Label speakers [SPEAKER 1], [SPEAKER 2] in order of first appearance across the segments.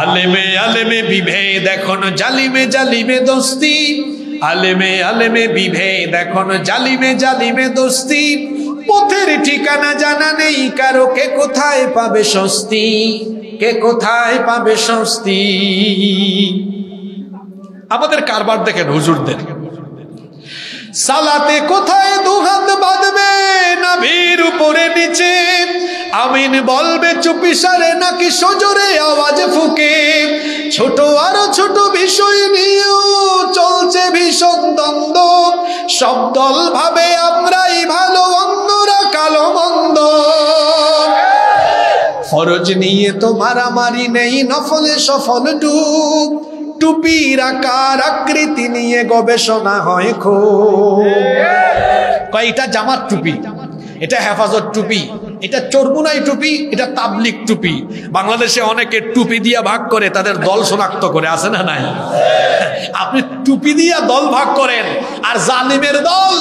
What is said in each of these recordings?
[SPEAKER 1] আলেমে আলেমে বিভেদ এখন জালিমে জালিমে দোস্তি, আলেমে আলেমে বিভেদ এখন জালিমে জালিমে দোস্তি, পথের ঠিকানা জানা নেই কারো, কে কোথায় পাবে স্বস্তি, কে কোথায় পাবে স্বস্তি। আমাদের কারবার দেখেন হুজুরদের, সালাতে কোথায় দুহাত বাঁধবে নাভির উপরে নিচে, আমিন বলবে চুপিসারে নাকি সজোরে আওয়াজ ফুকে, ছোট আরো ছোট বিষয় নিয়েও চলছে ভীষণ দ্বন্দ্ব, সব দল ভাবে আমরাই ভালো অন্যরা কালো মন্দ, ফরজ নিয়ে তো মারামারি নেই নফলে সফল ডুব, টুপির আকার আকৃতি নিয়ে গবেষণা হয় খুব, কয়টা জামাত টুপি, এটা হেফাজত টুপি, এটা চরমুনাই টুপি, এটা তাবলিগ টুপি। বাংলাদেশে অনেকে টুপি দিয়া ভাগ করে তাদের দল শনাক্ত করে, আছে না নাই? আপনি টুপি দিয়া দল ভাগ করেন, আর জালিমের দল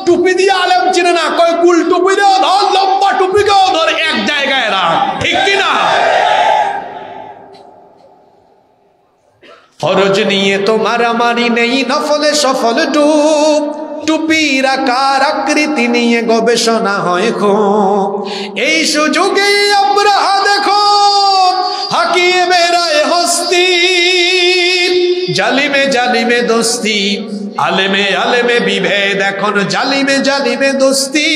[SPEAKER 1] টুপি দিয়া আলেম চিনে না, কয় গুল টুপি দেও ধর, লম্বা টুপি কেও ধর, এক জায়গায় রাখ, ঠিক কিনা? ফরজ নিয়ে তো মারামারি নেই নফলে সফল ডুব, টুপির আকার আকৃতি নিয়ে গবেষণা হয় খুব, এই সুযোগে আমরা দেখো হাকিয়ে বেড়ায় হস্তি, জালিমে জালিমে দোস্তি, আলেমে আলেমে বিভেদ এখন জালিমে জালিমে দোস্তি,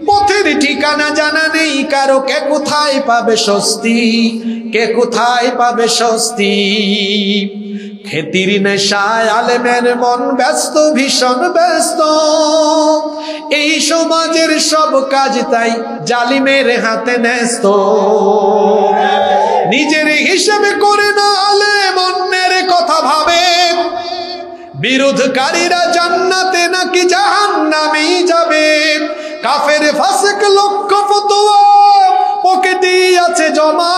[SPEAKER 1] পথের ঠিকানা জানা নেই কারো, কে কোথায় পাবে স্বস্তি, কে কোথায় পাবে স্বস্তি। খেতির নেশায় আলেমের মন ব্যস্ত, ভীষণ ব্যস্ত, এই সমাজের সব কাজ তাই জালিমের হাতে ন্যস্ত, নিজের হিসেবে করে না আলেম অন্যের কথা ভাবে, বিরোধকারীরা জান্নাতে নাকি জাহান্নামেই যাবে, কাফের ফাসিক লক্ষ ফতোয়া পকেটেই আছে জমা,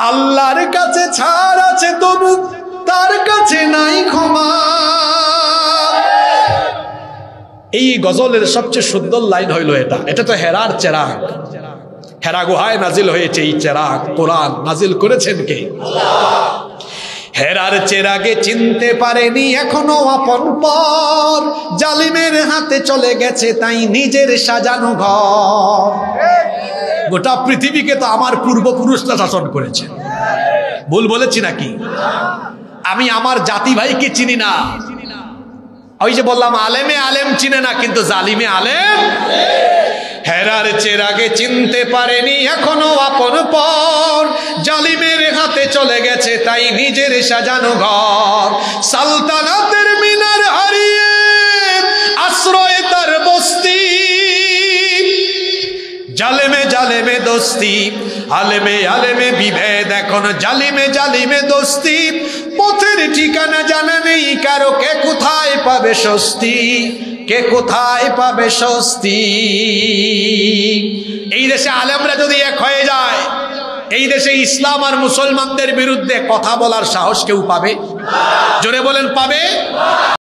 [SPEAKER 1] আল্লাহর কাছে ছাড় আছে তবু তার কাছে নাই ক্ষমা। এই গজলের সবচেয়ে সুন্দর লাইন হইল এটা, এটা তো হেরার চেরাগ, হেরা গুহায় নাজিল হয়েছে এই চেরাগ, কোরআন নাজিল করেছেন কে? আল্লাহ। হেরার চেরাগে চিনতে পারেনি এখনো আপন পর, জালিমের হাতে চলে গেছে তাই নিজের সাজানো ঘর, গোটা পৃথিবীকে তো আমার পূর্বপুরুষরা শাসন করেছে, ভুল বলেছি নাকি? আমি আমার জাতি ভাইকে চিনি না, ওই যে বললাম আলেমে আলেম চিনে না, কিন্তু জালিমে আলেম। হেরার চেরাগে চিনতে পারেনি এখনো আপন পর, জালিমের হাতে চলে গেছে তাই নিজের সাজানো ঘর, সালতানাতের মিনার হারিয়ে আশ্রয় তার বস্তি, জালেমে জালেমে দোস্তি, আলেমে আলেমে বিভেদ এখন জালিমে জালিমে দোস্তি, পথের ঠিকানা জানা নেই কারো, কে কোথায় পাবে স্বস্তি, কে কোথায় পাবে স্বস্তি। এই দেশে আলেমরা যদি এক হয়ে যায়, এই দেশে ইসলাম আর মুসলমানদের বিরুদ্ধে কথা বলার সাহস কেউ পাবে? জোরে বলেন, পাবে?